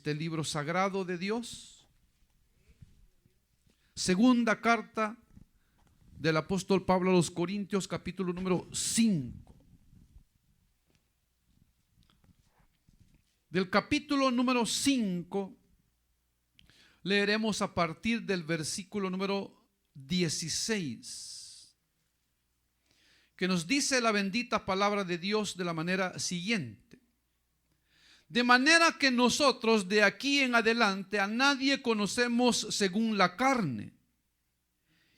este libro sagrado de Dios. Segunda carta del apóstol Pablo a los Corintios, capítulo número 5. Del capítulo número 5 leeremos a partir del versículo número 16, que nos dice la bendita palabra de Dios de la manera siguiente: de manera que nosotros de aquí en adelante a nadie conocemos según la carne,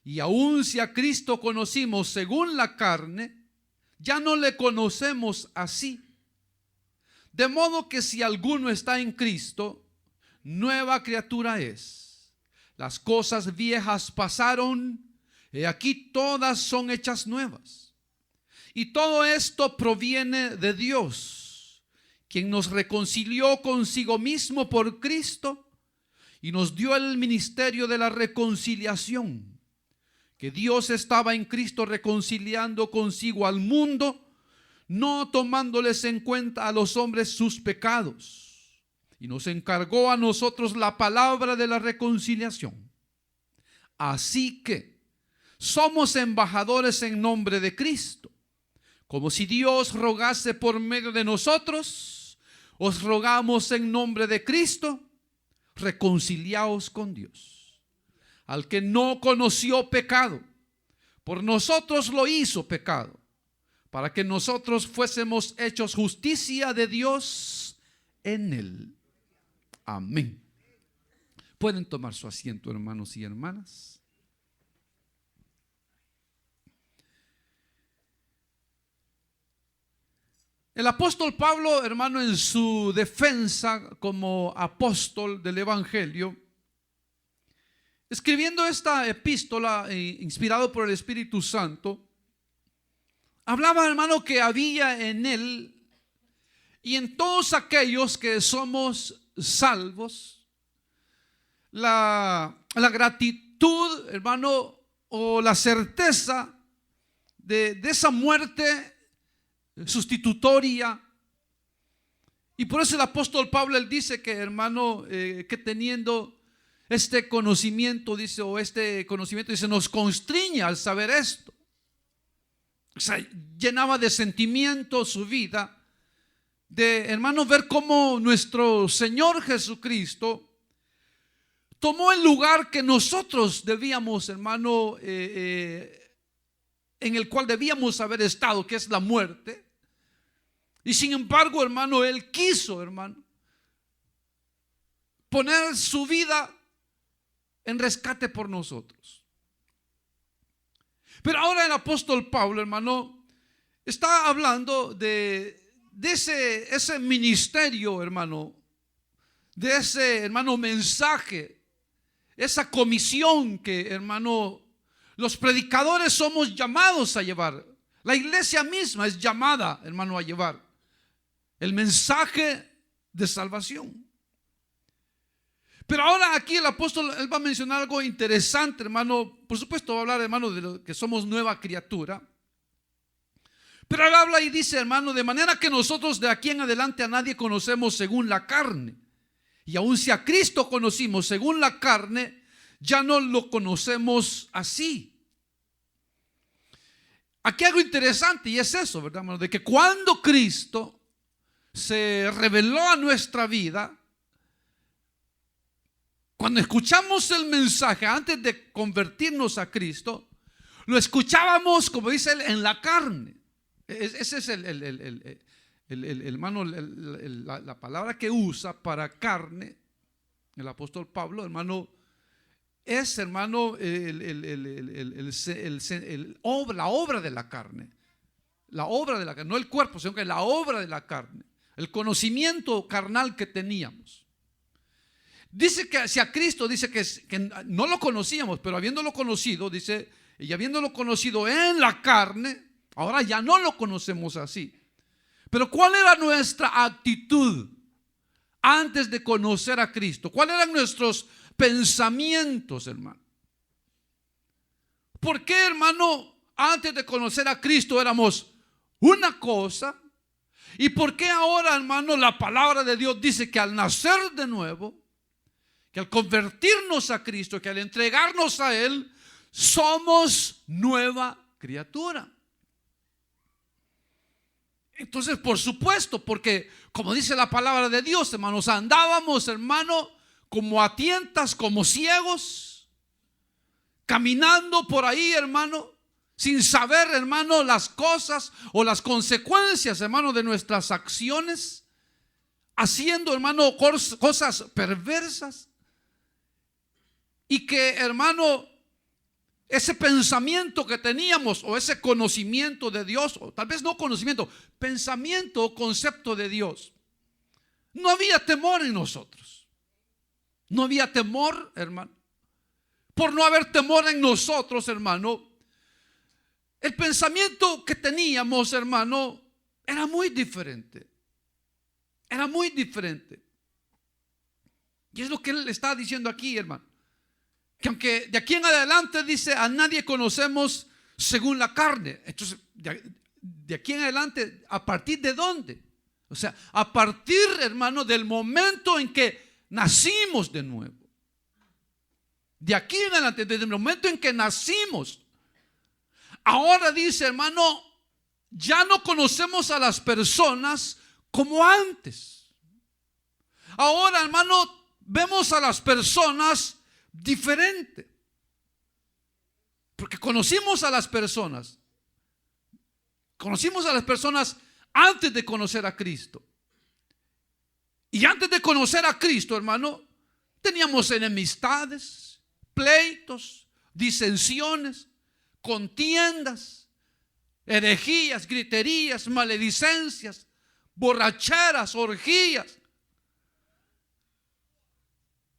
y aun si a Cristo conocimos según la carne, ya no le conocemos así. De modo que si alguno está en Cristo, nueva criatura es. Las cosas viejas pasaron, y aquí todas son hechas nuevas. Y todo esto proviene de Dios, quien nos reconcilió consigo mismo por Cristo y nos dio el ministerio de la reconciliación. Que Dios estaba en Cristo reconciliando consigo al mundo, no tomándoles en cuenta a los hombres sus pecados, y nos encargó a nosotros la palabra de la reconciliación. Así que somos embajadores en nombre de Cristo, como si Dios rogase por medio de nosotros. Os rogamos en nombre de Cristo, reconciliaos con Dios. Al que no conoció pecado, por nosotros lo hizo pecado, para que nosotros fuésemos hechos justicia de Dios en él. Amén. Pueden tomar su asiento, hermanos y hermanas. El apóstol Pablo, hermano, en su defensa como apóstol del evangelio, escribiendo esta epístola inspirado por el Espíritu Santo, hablaba, hermano, que había en él y en todos aquellos que somos salvos la gratitud, hermano, o la certeza de esa muerte sustitutoria. Y por eso el apóstol Pablo, él dice que, hermano, que teniendo este conocimiento, dice, nos constriña al saber esto. O sea, llenaba de sentimiento su vida, de, hermano, ver cómo nuestro Señor Jesucristo tomó el lugar que nosotros debíamos, hermano, en el cual debíamos haber estado, que es la muerte. Y sin embargo, hermano, Él quiso, hermano, poner su vida en rescate por nosotros. Pero ahora el apóstol Pablo, hermano, está hablando de ese ministerio, hermano, de ese, hermano, mensaje, esa comisión que, hermano, los predicadores somos llamados a llevar. La iglesia misma es llamada, hermano, a llevar el mensaje de salvación. Pero ahora aquí el apóstol, él va a mencionar algo interesante, hermano. Por supuesto va a hablar, hermano, de lo que somos nueva criatura. Pero él habla y dice, hermano, de manera que nosotros de aquí en adelante a nadie conocemos según la carne. Y aun si a Cristo conocimos según la carne, ya no lo conocemos así. Aquí algo interesante y es eso, ¿verdad, hermano? De que cuando Cristo se reveló a nuestra vida, cuando escuchamos el mensaje antes de convertirnos a Cristo, lo escuchábamos, como dice él, en la carne. Ese es hermano, la palabra que usa para carne, el apóstol Pablo, hermano, es, hermano, la obra de la carne. La obra de la carne, no el cuerpo, sino que la obra de la carne, el conocimiento carnal que teníamos. Dice que si a Cristo, dice que no lo conocíamos, pero habiéndolo conocido, dice, y habiéndolo conocido en la carne, ahora ya no lo conocemos así. Pero ¿cuál era nuestra actitud antes de conocer a Cristo? ¿Cuáles eran nuestros pensamientos, hermano? ¿Por qué, hermano, antes de conocer a Cristo éramos una cosa ¿Y por qué ahora, hermano, la palabra de Dios dice que al nacer de nuevo, que al convertirnos a Cristo, que al entregarnos a Él, somos nueva criatura? Entonces, por supuesto, porque como dice la palabra de Dios, hermanos, andábamos, hermano, como a tientas, como ciegos, caminando por ahí, hermano, sin saber, hermano, las cosas o las consecuencias, hermano, de nuestras acciones, haciendo, hermano, cosas perversas. Y que, hermano, ese pensamiento que teníamos, o ese conocimiento de Dios, o tal vez no conocimiento, pensamiento o concepto de Dios, no había temor en nosotros. No había temor, hermano. Por no haber temor en nosotros, hermano, el pensamiento que teníamos, hermano, era muy diferente. Era muy diferente. Y es lo que él está diciendo aquí, hermano. Que aunque de aquí en adelante dice, a nadie conocemos según la carne. Entonces, de aquí en adelante, ¿a partir de dónde? O sea, a partir, hermano, del momento en que nacimos de nuevo. De aquí en adelante, desde el momento en que nacimos. Ahora dice, hermano, ya no conocemos a las personas como antes. Ahora, hermano, vemos a las personas diferente, porque conocimos a las personas antes de conocer a Cristo. Y antes de conocer a Cristo, hermano, teníamos enemistades, pleitos, disensiones, contiendas, herejías, griterías, maledicencias, borracheras, orgías.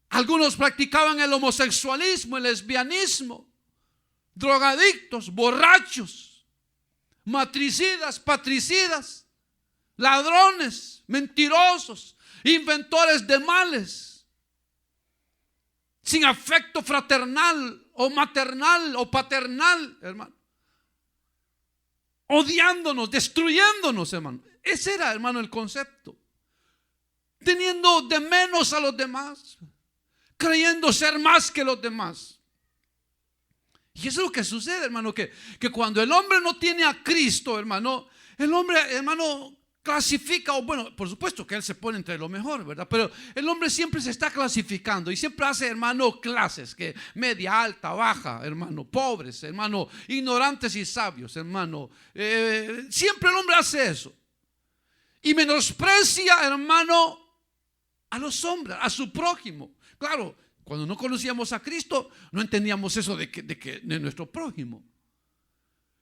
Algunos practicaban el homosexualismo, el lesbianismo, drogadictos, borrachos, matricidas, patricidas, ladrones, mentirosos, inventores de males, sin afecto fraternal o maternal o paternal, hermano, odiándonos, destruyéndonos, hermano. Ese era, hermano, el concepto. Teniendo de menos a los demás, creyendo ser más que los demás. Y eso es lo que sucede, hermano, que cuando el hombre no tiene a Cristo, hermano, el hombre, hermano, clasifica, o bueno, por supuesto que él se pone entre lo mejor, ¿verdad? Pero el hombre siempre se está clasificando y siempre hace, hermano, clases, que media, alta, baja, hermano, pobres, hermano, ignorantes y sabios, hermano. Siempre el hombre hace eso. Y menosprecia, hermano, a los hombres, a su prójimo. Claro, cuando no conocíamos a Cristo, no entendíamos eso de nuestro prójimo.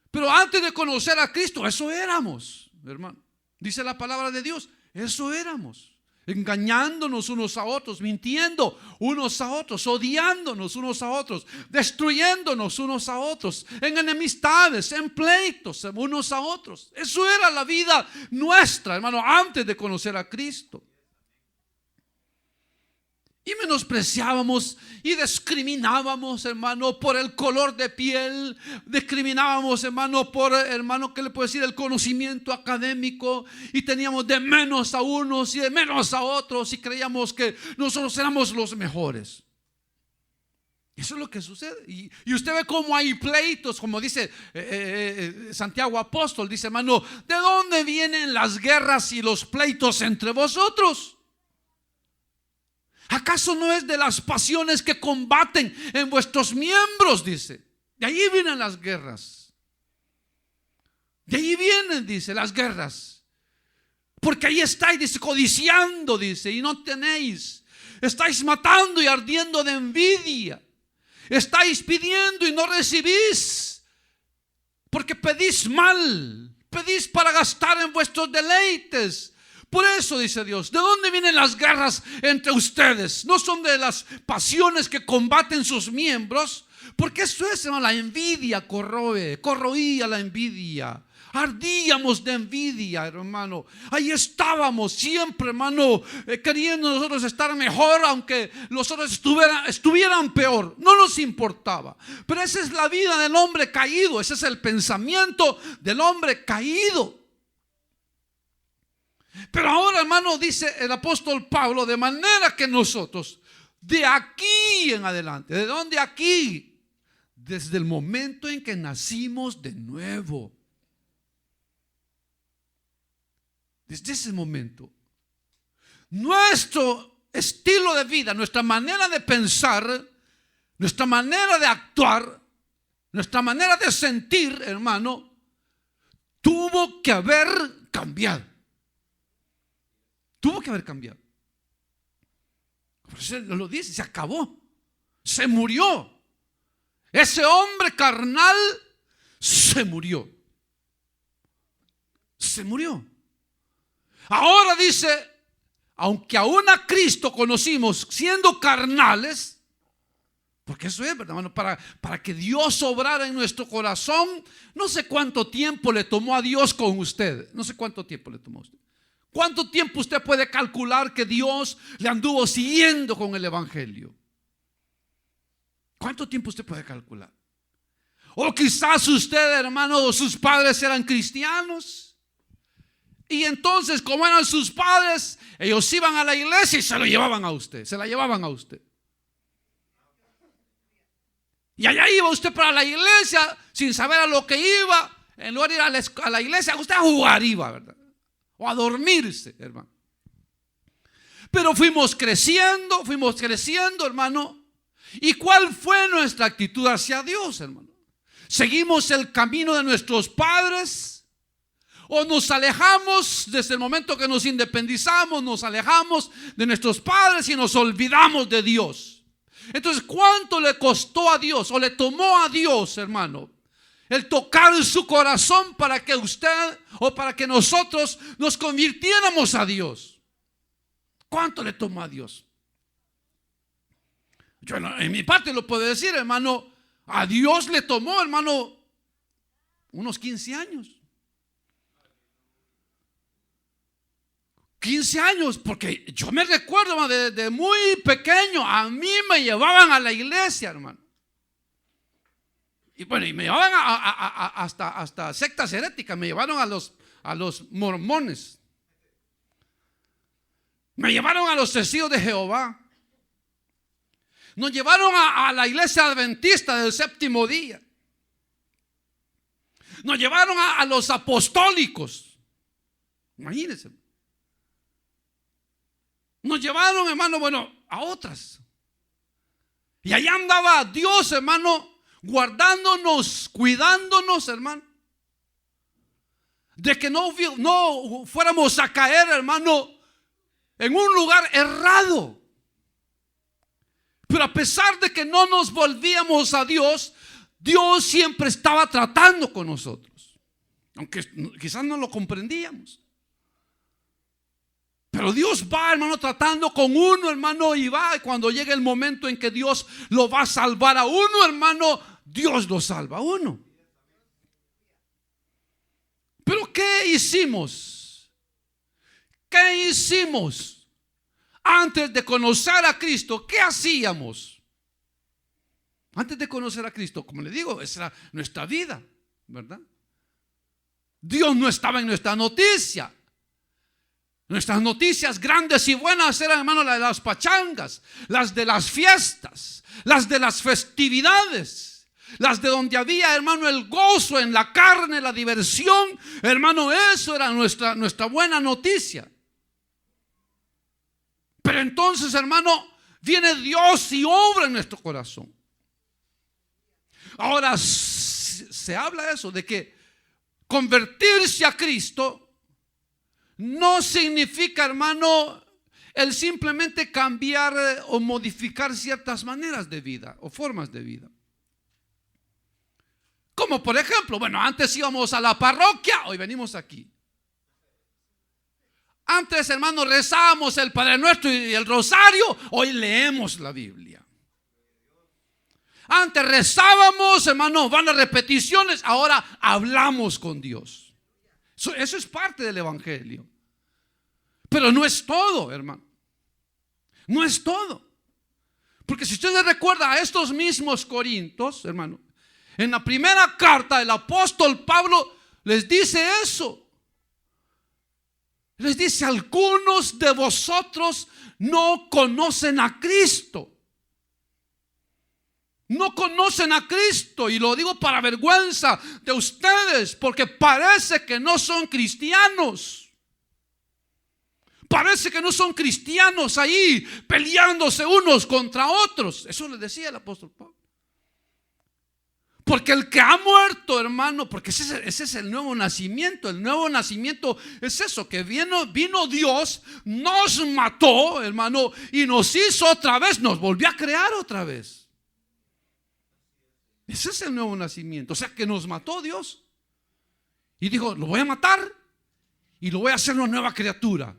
Pero antes de conocer a Cristo, eso éramos, hermano. Dice la palabra de Dios, eso éramos. Engañándonos unos a otros, mintiendo unos a otros, odiándonos unos a otros, destruyéndonos unos a otros, en enemistades, en pleitos unos a otros. Eso era la vida nuestra, hermano, antes de conocer a Cristo. Y menospreciábamos y discriminábamos, hermano, por el color de piel. Discriminábamos, hermano, por, hermano, ¿qué le puedo decir? El conocimiento académico. Y teníamos de menos a unos y de menos a otros. Y creíamos que nosotros éramos los mejores. Eso es lo que sucede. Y usted ve cómo hay pleitos, como dice Santiago Apóstol. Dice, hermano, ¿de dónde vienen las guerras y los pleitos entre vosotros? ¿Acaso no es de las pasiones que combaten en vuestros miembros? Dice. De ahí vienen las guerras. De ahí vienen, dice, las guerras. Porque ahí estáis, dice, codiciando, dice, y no tenéis. Estáis matando y ardiendo de envidia. Estáis pidiendo y no recibís. Porque pedís mal. Pedís para gastar en vuestros deleites. Por eso dice Dios, ¿de dónde vienen las guerras entre ustedes? No son de las pasiones que combaten sus miembros, porque eso es, hermano, la envidia corroía la envidia. Ardíamos de envidia, hermano. Ahí estábamos siempre, hermano, queriendo nosotros estar mejor, aunque los otros estuvieran peor. No nos importaba. Pero esa es la vida del hombre caído. Ese es el pensamiento del hombre caído. Pero ahora, hermano, dice el apóstol Pablo, de manera que nosotros, de aquí en adelante, ¿de dónde aquí? Desde el momento en que nacimos de nuevo. Desde ese momento, nuestro estilo de vida, nuestra manera de pensar, nuestra manera de actuar, nuestra manera de sentir, hermano, tuvo que haber cambiado. Tuvo que haber cambiado. Por eso lo dice, se acabó. Se murió. Ese hombre carnal se murió. Se murió. Ahora dice, aunque aún a Cristo conocimos siendo carnales, porque eso es, ¿verdad, hermano? Para que Dios obrara en nuestro corazón. No sé cuánto tiempo le tomó a Dios con usted. No sé cuánto tiempo le tomó a usted. ¿Cuánto tiempo usted puede calcular que Dios le anduvo siguiendo con el evangelio? ¿Cuánto tiempo usted puede calcular? O quizás usted, hermano, o sus padres eran cristianos, y entonces, como eran sus padres, ellos iban a la iglesia y se lo llevaban a usted. Se la llevaban a usted. Y allá iba usted para la iglesia sin saber a lo que iba. En lugar de ir a la iglesia, usted a jugar iba, ¿verdad? O a dormirse, hermano. Pero fuimos creciendo, hermano. ¿Y cuál fue nuestra actitud hacia Dios, hermano? ¿Seguimos el camino de nuestros padres? ¿O nos alejamos desde el momento que nos independizamos? Nos alejamos de nuestros padres y nos olvidamos de Dios. Entonces, ¿cuánto le costó a Dios o le tomó a Dios, hermano, el tocar su corazón para que usted o para que nosotros nos convirtiéramos a Dios? ¿Cuánto le tomó a Dios? Yo en mi parte lo puedo decir, hermano. A Dios le tomó, hermano, unos 15 años. 15 años, porque yo me recuerdo desde muy pequeño, a mí me llevaban a la iglesia, hermano. Y bueno, y me llevaban hasta sectas heréticas, me llevaron a los mormones. Me llevaron a los testigos de Jehová. Nos llevaron a la iglesia adventista del séptimo día. Nos llevaron a los apostólicos. Imagínense. Nos llevaron, hermano, bueno, a otras. Y allá andaba Dios, hermano, guardándonos, cuidándonos, hermano, de que no fuéramos a caer, hermano, en un lugar errado. Pero a pesar de que no nos volvíamos a Dios, Dios siempre estaba tratando con nosotros, aunque quizás no lo comprendíamos. Pero Dios va, hermano, tratando con uno, hermano, y va. Y cuando llega el momento en que Dios lo va a salvar a uno, hermano, Dios lo salva a uno. Pero ¿qué hicimos? ¿Qué hicimos? Antes de conocer a Cristo, ¿qué hacíamos? Antes de conocer a Cristo, como le digo, esa era nuestra vida, ¿verdad? Dios no estaba en nuestra noticia. Nuestras noticias grandes y buenas eran, hermano, las de las pachangas, las de las fiestas, las de las festividades, las de donde había, hermano, el gozo en la carne, la diversión. Hermano, eso era nuestra buena noticia. Pero entonces, hermano, viene Dios y obra en nuestro corazón. Ahora se habla de eso, de que convertirse a Cristo no significa, hermano, el simplemente cambiar o modificar ciertas maneras de vida o formas de vida. Como por ejemplo, bueno, antes íbamos a la parroquia, hoy venimos aquí. Antes, hermano, rezábamos el Padre Nuestro y el Rosario, hoy leemos la Biblia. Antes rezábamos, hermano, van las repeticiones, ahora hablamos con Dios. Eso es parte del evangelio. Pero no es todo, hermano. No es todo. Porque si usted recuerda a estos mismos corintios, hermano, en la primera carta el apóstol Pablo les dice eso. Les dice: algunos de vosotros no conocen a Cristo. No conocen a Cristo, y lo digo para vergüenza de ustedes, porque parece que no son cristianos. Parece que no son cristianos ahí peleándose unos contra otros. Eso le decía el apóstol Pablo. Porque el que ha muerto, hermano, porque ese es el nuevo nacimiento. El nuevo nacimiento es eso, que vino Dios, nos mató, hermano, y nos hizo otra vez, nos volvió a crear otra vez. Ese es el nuevo nacimiento. O sea, que nos mató Dios y dijo: lo voy a matar y lo voy a hacer una nueva criatura.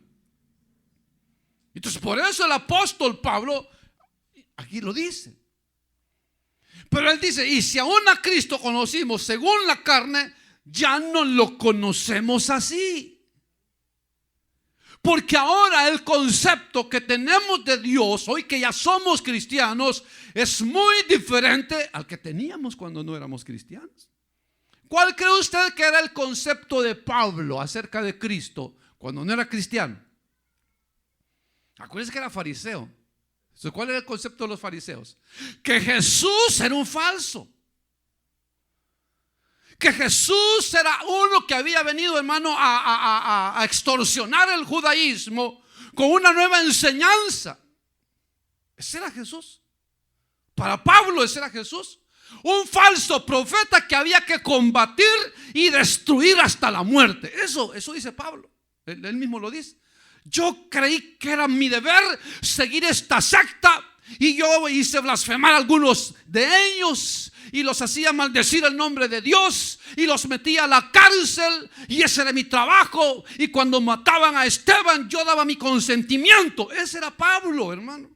Entonces, por eso el apóstol Pablo aquí lo dice. Pero él dice: y si aún a Cristo conocimos según la carne, ya no lo conocemos así. Porque ahora el concepto que tenemos de Dios, hoy que ya somos cristianos, es muy diferente al que teníamos cuando no éramos cristianos. ¿Cuál cree usted que era el concepto de Pablo acerca de Cristo cuando no era cristiano? Acuérdense que era fariseo. ¿Cuál era el concepto de los fariseos? Que Jesús era un falso. Que Jesús era uno que había venido, hermano, a extorsionar el judaísmo con una nueva enseñanza. Ese era Jesús. Para Pablo ese era Jesús. Un falso profeta que había que combatir y destruir hasta la muerte. Eso dice Pablo. Él mismo lo dice. Yo creí que era mi deber seguir esta secta, y yo hice blasfemar a algunos de ellos y los hacía maldecir el nombre de Dios y los metía a la cárcel, y ese era mi trabajo. Y cuando mataban a Esteban, yo daba mi consentimiento. Ese era Pablo, hermano.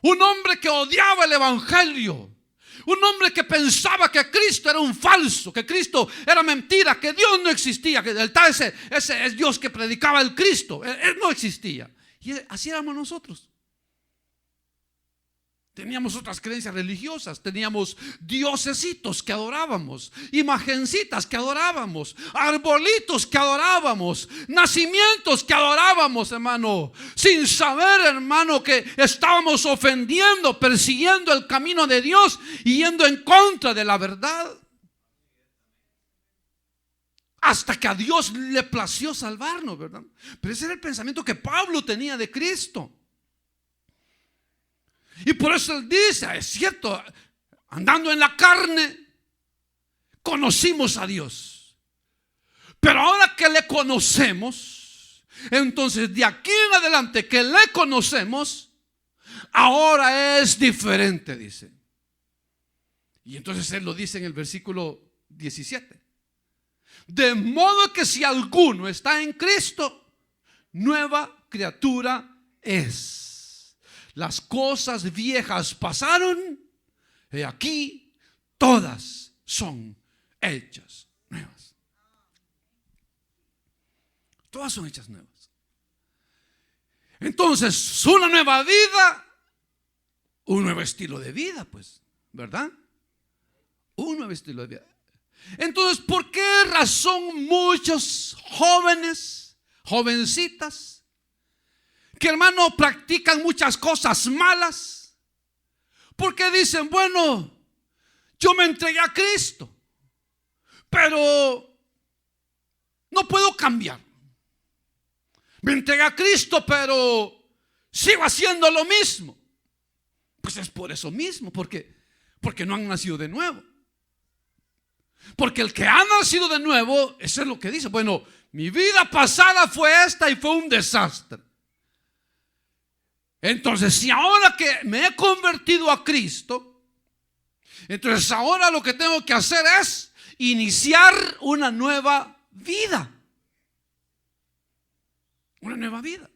Un hombre que odiaba el evangelio. Un hombre que pensaba que Cristo era un falso, que Cristo era mentira, que Dios no existía, que ese es Dios que predicaba el Cristo. Él no existía. Y así éramos nosotros. Teníamos otras creencias religiosas, teníamos diosesitos que adorábamos, imagencitas que adorábamos, arbolitos que adorábamos, nacimientos que adorábamos, hermano, sin saber, hermano, que estábamos ofendiendo, persiguiendo el camino de Dios y yendo en contra de la verdad. Hasta que a Dios le plació salvarnos, ¿verdad? Pero ese era el pensamiento que Pablo tenía de Cristo. Y por eso él dice: es cierto, andando en la carne conocimos a Dios, pero ahora que le conocemos, entonces de aquí en adelante que le conocemos, ahora es diferente, dice. Y entonces él lo dice en el versículo 17: de modo que si alguno está en Cristo, nueva criatura es. Las cosas viejas pasaron, y aquí todas son hechas nuevas. Todas son hechas nuevas. Entonces, una nueva vida, un nuevo estilo de vida, pues, ¿verdad? Un nuevo estilo de vida. Entonces, ¿por qué razón muchos jóvenes, jovencitas, que, hermano, practican muchas cosas malas? Porque dicen: bueno, yo me entregué a Cristo, pero no puedo cambiar. Me entregué a Cristo, pero sigo haciendo lo mismo. Pues es por eso mismo, porque no han nacido de nuevo. Porque el que ha nacido de nuevo, eso es lo que dice: bueno, mi vida pasada fue esta y fue un desastre. Entonces, si ahora que me he convertido a Cristo, entonces ahora lo que tengo que hacer es iniciar una nueva vida. Una nueva vida.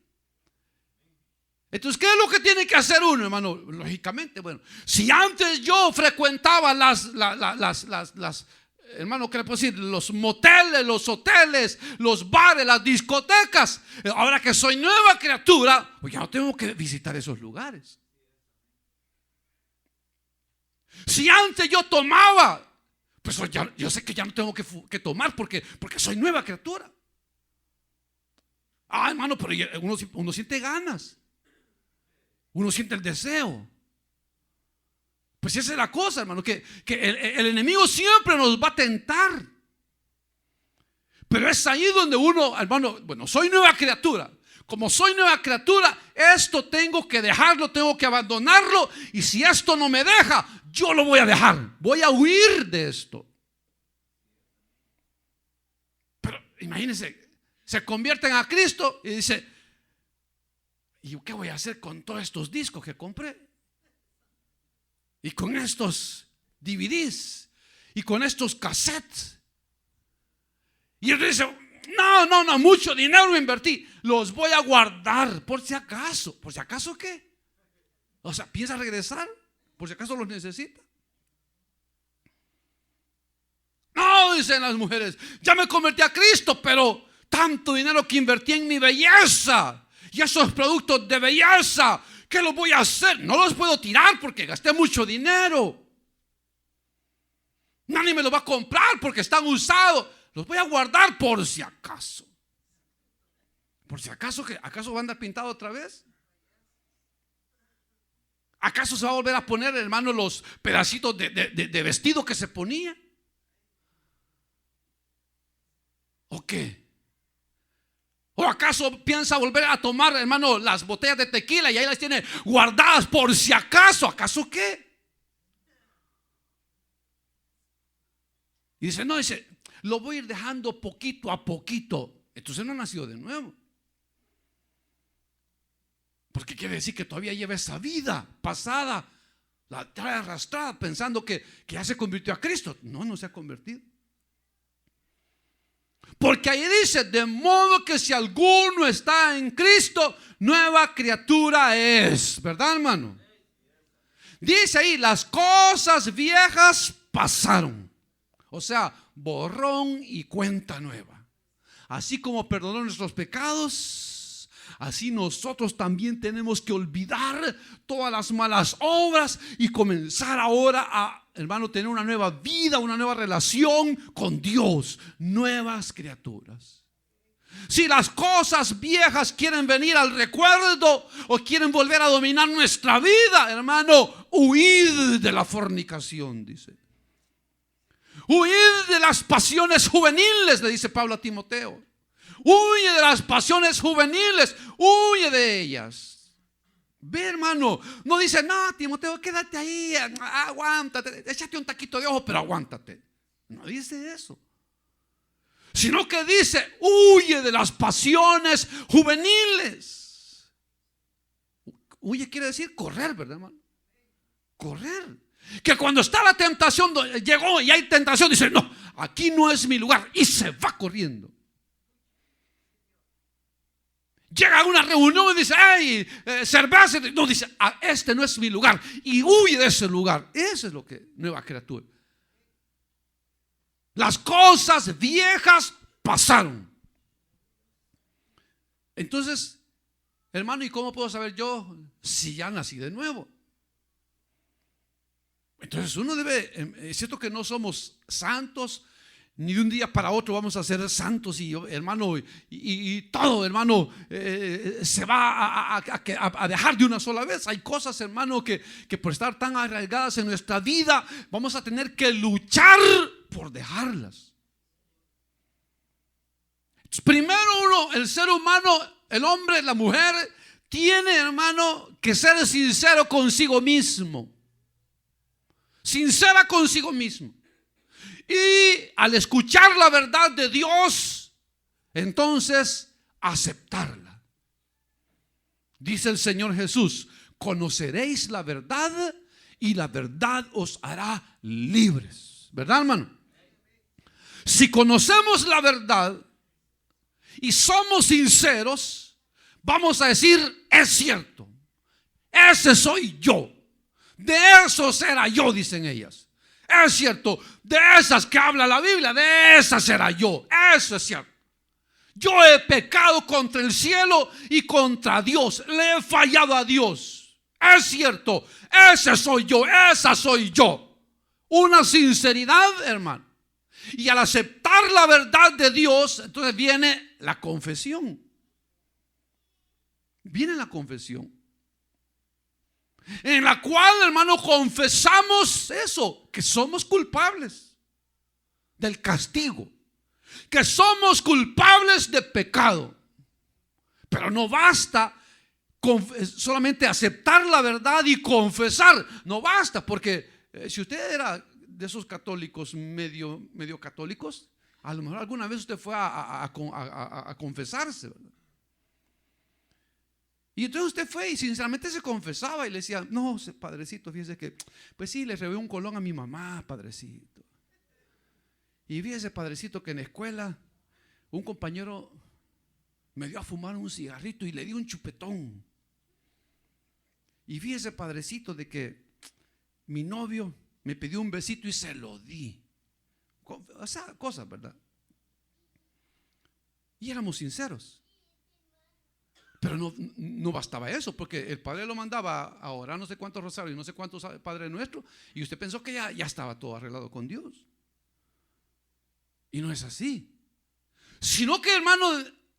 Entonces, ¿qué es lo que tiene que hacer uno, hermano? Lógicamente, bueno, si antes yo frecuentaba hermano, ¿qué le puedo decir? Los moteles, los hoteles, los bares, las discotecas. Ahora que soy nueva criatura, pues ya no tengo que visitar esos lugares. Si antes yo tomaba, pues yo sé que ya no tengo que tomar porque soy nueva criatura. Ah, hermano, pero uno siente ganas. Uno siente el deseo. Pues esa es la cosa, hermano, que el enemigo siempre nos va a tentar. Pero es ahí donde uno, hermano, bueno, soy nueva criatura. Como soy nueva criatura, esto tengo que dejarlo, tengo que abandonarlo. Y si esto no me deja, yo lo voy a dejar. Voy a huir de esto. Pero imagínense, se convierten a Cristo y dice: ¿y qué voy a hacer con todos estos discos que compré? Y con estos DVDs y con estos cassettes. Y él dice: no, mucho dinero invertí, los voy a guardar por si acaso. ¿Por si acaso qué? O sea, ¿piensa regresar? ¿Por si acaso los necesita? No, dicen las mujeres, ya me convertí a Cristo, pero tanto dinero que invertí en mi belleza y esos productos de belleza, ¿qué los voy a hacer? No los puedo tirar porque gasté mucho dinero. Nadie me los va a comprar porque están usados. Los voy a guardar por si acaso. ¿Por si acaso qué? ¿Acaso va a andar pintado otra vez? ¿Acaso se va a volver a poner, hermano, los pedacitos de vestido que se ponía? ¿O qué? ¿O acaso piensa volver a tomar, hermano, las botellas de tequila y ahí las tiene guardadas por si acaso? ¿Acaso qué? Y dice, no, lo voy a ir dejando poquito a poquito. Entonces no ha nacido de nuevo. Porque quiere decir que todavía lleva esa vida pasada, la trae arrastrada pensando que ya se convirtió a Cristo. No se ha convertido. Porque ahí dice: de modo que si alguno está en Cristo, nueva criatura es. ¿Verdad, hermano? Dice ahí: las cosas viejas pasaron. O sea, borrón y cuenta nueva. Así como perdonó nuestros pecados, así nosotros también tenemos que olvidar todas las malas obras y comenzar ahora a, hermano, tener una nueva vida, una nueva relación con Dios, nuevas criaturas. Si las cosas viejas quieren venir al recuerdo o quieren volver a dominar nuestra vida, hermano, huid de la fornicación, dice. Huid de las pasiones juveniles, le dice Pablo a Timoteo. Huye de las pasiones juveniles, huye de ellas. Ve, hermano, no dice: no, Timoteo, quédate ahí, aguántate, échate un taquito de ojo, pero aguántate. No dice eso. Sino que dice: huye de las pasiones juveniles. Huye quiere decir correr, ¿verdad, hermano? Correr. Que cuando está la tentación, llegó y hay tentación, dice: no, aquí no es mi lugar, y se va corriendo. Llega a una reunión y dice: ay, cerveza. No, dice: este no es mi lugar, y huye de ese lugar. Eso es lo que nueva criatura. Las cosas viejas pasaron. Entonces, hermano, ¿y cómo puedo saber yo si ya nací de nuevo? Entonces uno debe, es cierto que no somos santos, ni de un día para otro vamos a ser santos, y hermano, y todo, hermano, se va a dejar de una sola vez. Hay cosas, hermano, que por estar tan arraigadas en nuestra vida, vamos a tener que luchar por dejarlas. Entonces, primero el ser humano, el hombre, la mujer, tiene, hermano, que ser sincero consigo mismo. Sincera consigo mismo. Y al escuchar la verdad de Dios, entonces aceptarla. Dice el Señor Jesús: conoceréis la verdad y la verdad os hará libres. ¿Verdad, hermano? Si conocemos la verdad y somos sinceros, vamos a decir: es cierto, ese soy yo. De esos era yo, dicen ellas. Es cierto, de esas que habla la Biblia, de esas era yo. Eso es cierto. Yo he pecado contra el cielo y contra Dios. Le he fallado a Dios. Es cierto, ese soy yo, esa soy yo. Una sinceridad, hermano. Y al aceptar la verdad de Dios, entonces viene la confesión. viene la confesión, en la cual, hermano, confesamos eso, que somos culpables del castigo, que somos culpables de pecado. Pero no basta solamente aceptar la verdad y confesar, no basta, porque si usted era de esos católicos medio católicos, a lo mejor alguna vez usted fue a confesarse, ¿verdad? Y entonces usted fue y sinceramente se confesaba y le decía: no, padrecito, fíjese que pues sí, le robé un colón a mi mamá, padrecito. Y fíjese, padrecito, que en la escuela un compañero me dio a fumar un cigarrito y le di un chupetón. Y fíjese, padrecito, de que mi novio me pidió un besito y se lo di. O sea, cosas, ¿verdad? Y éramos sinceros. Pero no bastaba eso, porque el padre lo mandaba a orar no sé cuántos rosarios, no sé cuántos Padre Nuestro, y usted pensó que ya estaba todo arreglado con Dios. Y no es así. Sino que, hermano,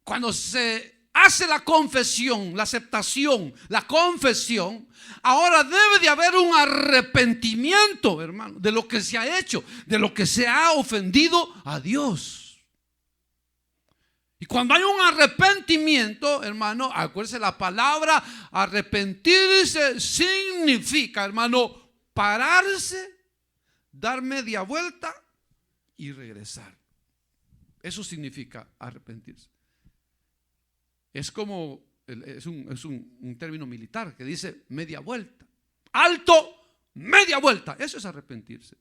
cuando se hace la confesión, la aceptación, la confesión, ahora debe de haber un arrepentimiento, hermano, de lo que se ha hecho, de lo que se ha ofendido a Dios. Y cuando hay un arrepentimiento, hermano, acuérdese, la palabra arrepentirse significa, hermano, pararse, dar media vuelta y regresar. Eso significa arrepentirse. Es como, es un término militar que dice media vuelta. Alto, media vuelta. Eso es arrepentirse.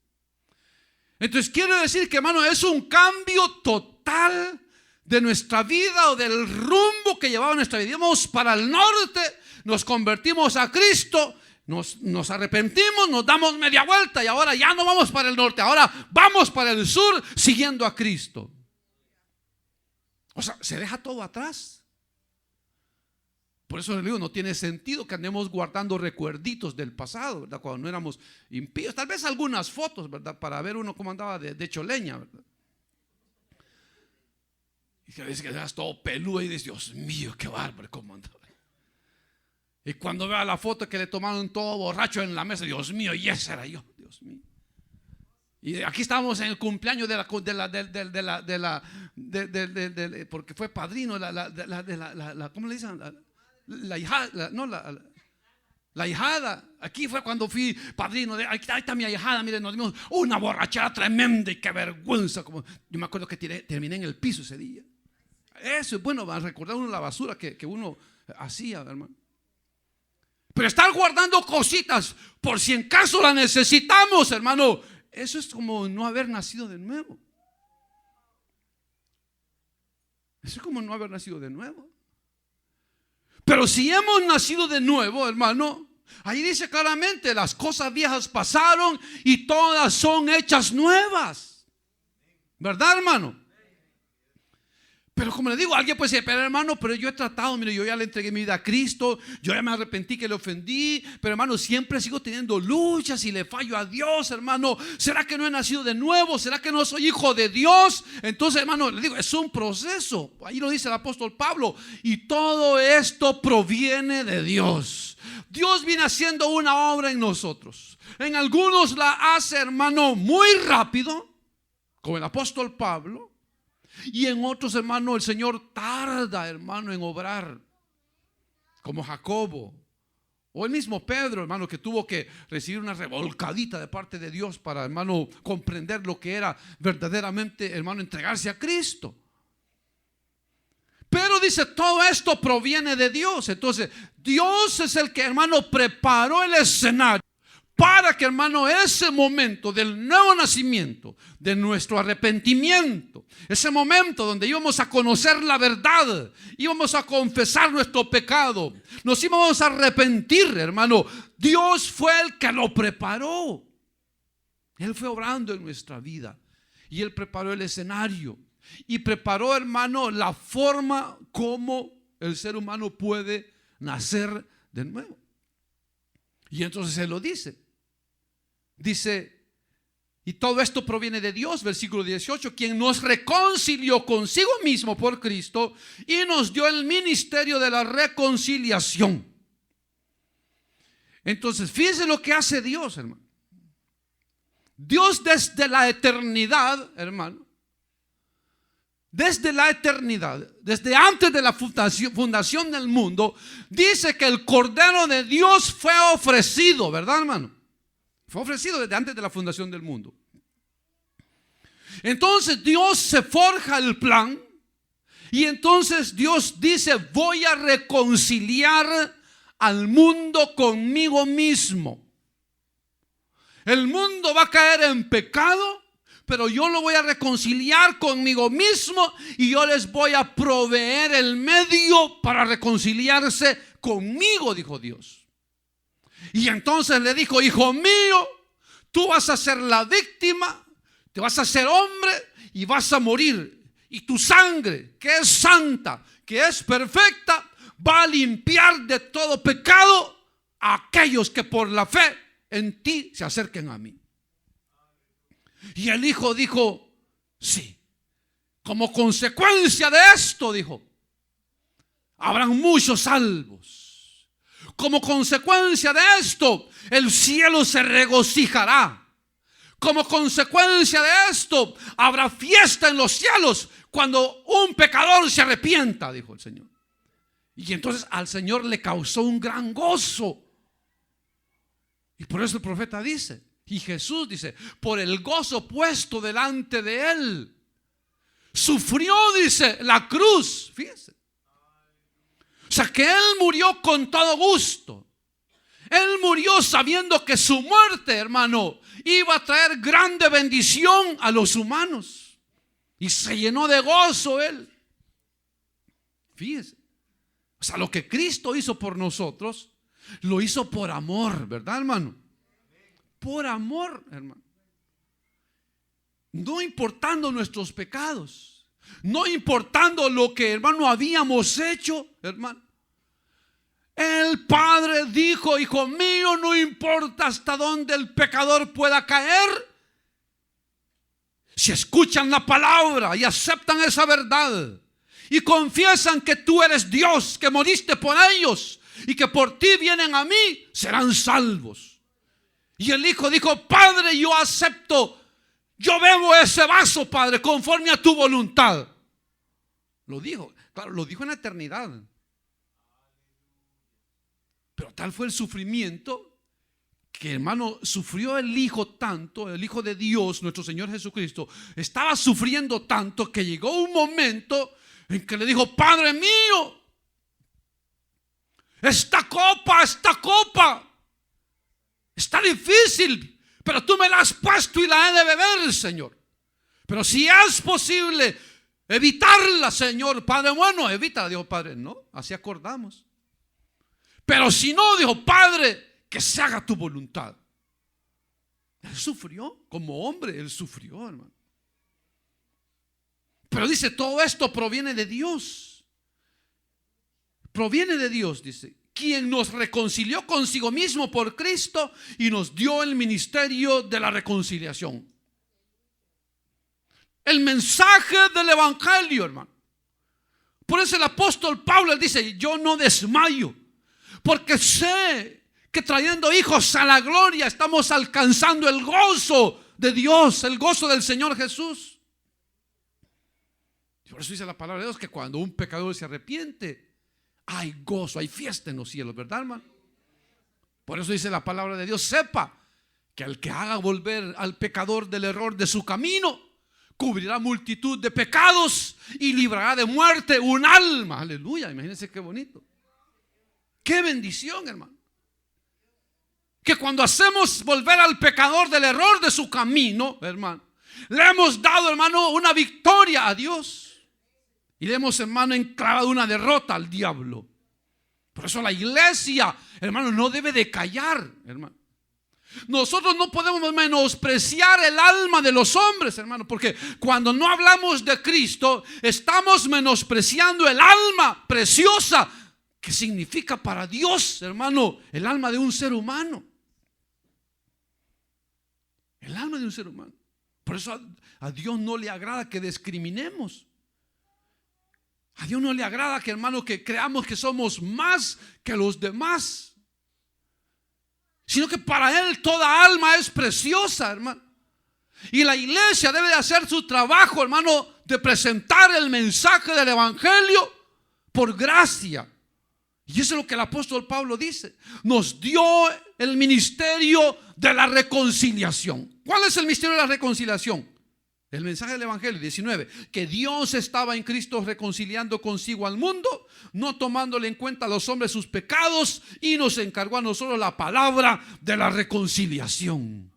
Entonces quiero decir que, hermano, es un cambio total de nuestra vida o del rumbo que llevaba nuestra vida. Íbamos para el norte, nos convertimos a Cristo, nos arrepentimos, nos damos media vuelta y ahora ya no vamos para el norte, ahora vamos para el sur siguiendo a Cristo. O sea, se deja todo atrás. Por eso le digo, no tiene sentido que andemos guardando recuerditos del pasado, ¿verdad? Cuando no éramos impíos. Tal vez algunas fotos, ¿verdad? Para ver uno cómo andaba de hecho leña, ¿verdad? Y que dice que eras todo peludo y dices: Dios mío, qué bárbaro, cómo andaba. Y cuando vea la foto que le tomaron todo borracho en la mesa, Dios mío, y ese era yo, Dios mío. Y aquí estábamos en el cumpleaños porque fue padrino, ¿cómo le dicen? La hijada, no, la hijada. Aquí fue cuando fui padrino. Ahí está mi hijada, miren, nos dimos una borrachera tremenda y qué vergüenza. Yo me acuerdo que terminé en el piso ese día. Eso es bueno, va a recordar uno la basura que uno hacía, hermano. Pero estar guardando cositas por si en caso la necesitamos, hermano, eso es como no haber nacido de nuevo. Eso es como no haber nacido de nuevo. Pero si hemos nacido de nuevo, hermano, ahí dice claramente: las cosas viejas pasaron y todas son hechas nuevas. ¿Verdad, hermano? Pero como le digo, alguien puede decir: pero hermano, pero yo he tratado, mire, yo ya le entregué mi vida a Cristo, yo ya me arrepentí que le ofendí, pero hermano, siempre sigo teniendo luchas y le fallo a Dios, hermano. ¿Será que no he nacido de nuevo? ¿Será que no soy hijo de Dios? Entonces, hermano, le digo, es un proceso. Ahí lo dice el apóstol Pablo. Y todo esto proviene de Dios. Dios viene haciendo una obra en nosotros. En algunos la hace, hermano, muy rápido, como el apóstol Pablo. Y en otros, hermano, el Señor tarda, hermano, en obrar, como Jacobo, o el mismo Pedro, hermano, que tuvo que recibir una revolcadita de parte de Dios para, hermano, comprender lo que era verdaderamente, hermano, entregarse a Cristo. Pero dice, todo esto proviene de Dios. Entonces, Dios es el que, hermano, preparó el escenario para que, hermano, ese momento del nuevo nacimiento, de nuestro arrepentimiento, ese momento donde íbamos a conocer la verdad, íbamos a confesar nuestro pecado, nos íbamos a arrepentir, hermano, Dios fue el que lo preparó. Él fue obrando en nuestra vida y Él preparó el escenario y preparó, hermano, la forma como el ser humano puede nacer de nuevo. Y entonces Él lo dice. Dice, Y todo esto proviene de Dios, versículo 18, quien nos reconcilió consigo mismo por Cristo y nos dio el ministerio de la reconciliación. Entonces, fíjense lo que hace Dios, hermano. Dios desde la eternidad, hermano, desde la eternidad, desde antes de la fundación del mundo, dice que el Cordero de Dios fue ofrecido, ¿verdad, hermano? Fue ofrecido desde antes de la fundación del mundo. Entonces Dios se forja el plan y entonces Dios dice: voy a reconciliar al mundo conmigo mismo. El mundo va a caer en pecado, pero yo lo voy a reconciliar conmigo mismo y yo les voy a proveer el medio para reconciliarse conmigo, dijo Dios. Y entonces le dijo: hijo mío, tú vas a ser la víctima, te vas a hacer hombre y vas a morir. Y tu sangre, que es santa, que es perfecta, va a limpiar de todo pecado a aquellos que por la fe en ti se acerquen a mí. Y el hijo dijo: sí. Como consecuencia de esto, dijo, habrán muchos salvos. Como consecuencia de esto, el cielo se regocijará. Como consecuencia de esto, habrá fiesta en los cielos cuando un pecador se arrepienta, dijo el Señor. Y entonces al Señor le causó un gran gozo. Y por eso el profeta dice, y Jesús dice, por el gozo puesto delante de él, sufrió, dice, la cruz. Fíjese. O sea que él murió con todo gusto. Él murió sabiendo que su muerte, hermano, iba a traer grande bendición a los humanos. Y se llenó de gozo él. Fíjese. O sea, lo que Cristo hizo por nosotros, lo hizo por amor, ¿verdad, hermano? Por amor, hermano. No importando nuestros pecados, no importando lo que, hermano, habíamos hecho, hermano. El Padre dijo: hijo mío, no importa hasta dónde el pecador pueda caer, si escuchan la palabra y aceptan esa verdad y confiesan que tú eres Dios, que moriste por ellos y que por ti vienen a mí, serán salvos. Y el hijo dijo: Padre, yo acepto, yo bebo ese vaso, Padre, conforme a tu voluntad. Lo dijo, claro, lo dijo en la eternidad. Pero tal fue el sufrimiento que, hermano, sufrió el Hijo tanto, el Hijo de Dios, nuestro Señor Jesucristo, estaba sufriendo tanto que llegó un momento en que le dijo: Padre mío, esta copa está difícil, pero tú me la has puesto y la he de beber, Señor. Pero si es posible evitarla, Señor, Padre bueno, evítala. Dijo: Padre, no, así acordamos. Pero si no, dijo: Padre, que se haga tu voluntad. Él sufrió, como hombre, él sufrió, hermano. Pero dice, todo esto proviene de Dios. Proviene de Dios, dice, quien nos reconcilió consigo mismo por Cristo y nos dio el ministerio de la reconciliación. El mensaje del evangelio, hermano. Por eso el apóstol Pablo dice: yo no desmayo, porque sé que trayendo hijos a la gloria estamos alcanzando el gozo de Dios, el gozo del Señor Jesús. Por eso dice la palabra de Dios que cuando un pecador se arrepiente, hay gozo, hay fiesta en los cielos, ¿verdad, hermano? Por eso dice la palabra de Dios: sepa que al que haga volver al pecador del error de su camino, cubrirá multitud de pecados y librará de muerte un alma. Aleluya, imagínense qué bonito. Qué bendición, hermano. Que cuando hacemos volver al pecador del error de su camino, hermano, le hemos dado, hermano, una victoria a Dios. Y le hemos, hermano, enclavado una derrota al diablo. Por eso la iglesia, hermano, no debe de callar, hermano. Nosotros no podemos menospreciar el alma de los hombres, hermano, porque cuando no hablamos de Cristo, estamos menospreciando el alma preciosa que significa para Dios, hermano, el alma de un ser humano. El alma de un ser humano. Por eso a Dios no le agrada que discriminemos. A Dios no le agrada que, hermano, que creamos que somos más que los demás, sino que para Él toda alma es preciosa, hermano. Y la iglesia debe de hacer su trabajo, hermano, de presentar el mensaje del evangelio por gracia. Y eso es lo que el apóstol Pablo dice. Nos dio el ministerio de la reconciliación. ¿Cuál es el misterio de la reconciliación? El mensaje del evangelio 19, que Dios estaba en Cristo reconciliando consigo al mundo, no tomándole en cuenta a los hombres sus pecados, y nos encargó a nosotros la palabra de la reconciliación.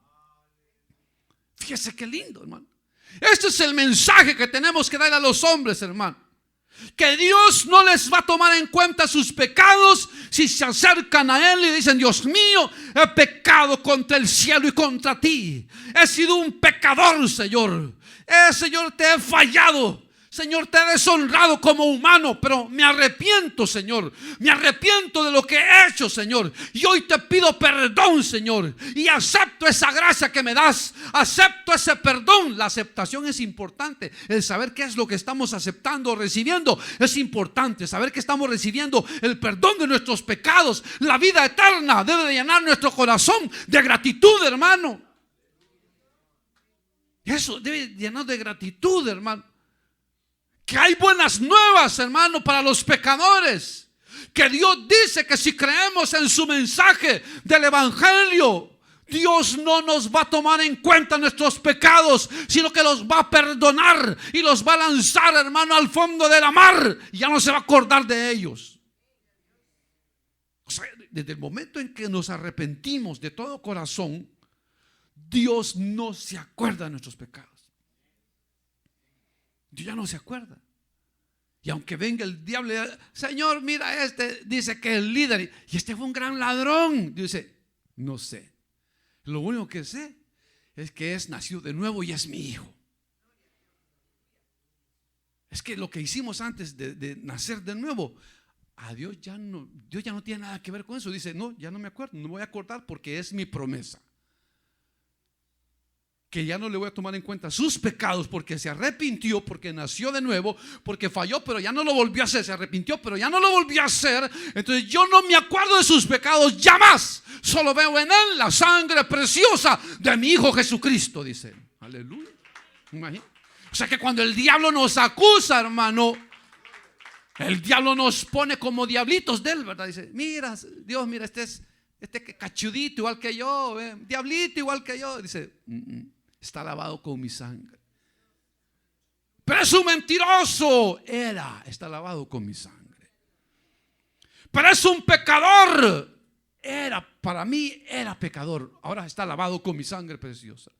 Fíjese qué lindo, hermano. Este es el mensaje que tenemos que dar a los hombres, hermano. Que Dios no les va a tomar en cuenta sus pecados si se acercan a Él y dicen: Dios mío, he pecado contra el cielo y contra ti. He sido un pecador, Señor. Señor, te he fallado. Señor, te he deshonrado como humano, pero me arrepiento, Señor. Me arrepiento de lo que he hecho, Señor. Y hoy te pido perdón, Señor. Y acepto esa gracia que me das. Acepto ese perdón. La aceptación es importante. El saber qué es lo que estamos aceptando o recibiendo es importante. Saber que estamos recibiendo el perdón de nuestros pecados. La vida eterna debe de llenar nuestro corazón de gratitud, hermano. Eso debe llenar de gratitud, hermano. Que hay buenas nuevas, hermano, para los pecadores. Que Dios dice que si creemos en su mensaje del evangelio, Dios no nos va a tomar en cuenta nuestros pecados, sino que los va a perdonar y los va a lanzar, hermano, al fondo de la mar. Y ya no se va a acordar de ellos. O sea, desde el momento en que nos arrepentimos de todo corazón, Dios no se acuerda de nuestros pecados. Dios ya no se acuerda. Y aunque venga el diablo y diga: Señor, mira, este dice que es el líder y este fue un gran ladrón. Dios dice: no sé. Lo único que sé es que es nacido de nuevo y es mi hijo. Es que lo que hicimos antes de nacer de nuevo, a Dios ya no tiene nada que ver con eso. Dice: no, ya no me acuerdo, no me voy a acordar porque es mi promesa. Que ya no le voy a tomar en cuenta sus pecados, porque se arrepintió, porque nació de nuevo, porque falló, pero ya no lo volvió a hacer. Se arrepintió, pero ya no lo volvió a hacer. Entonces yo no me acuerdo de sus pecados ya más. Solo veo en Él la sangre preciosa de mi Hijo Jesucristo, dice. Aleluya. Imagínate. O sea que cuando el diablo nos acusa, hermano, el diablo nos pone como diablitos de Él, ¿verdad? Dice: mira, Dios, mira, este cachudito igual que yo, diablito igual que yo. Dice: está lavado con mi sangre. Pero es un mentiroso. Está lavado con mi sangre. Pero es un pecador. Para mí era pecador. Ahora está lavado con mi sangre preciosa.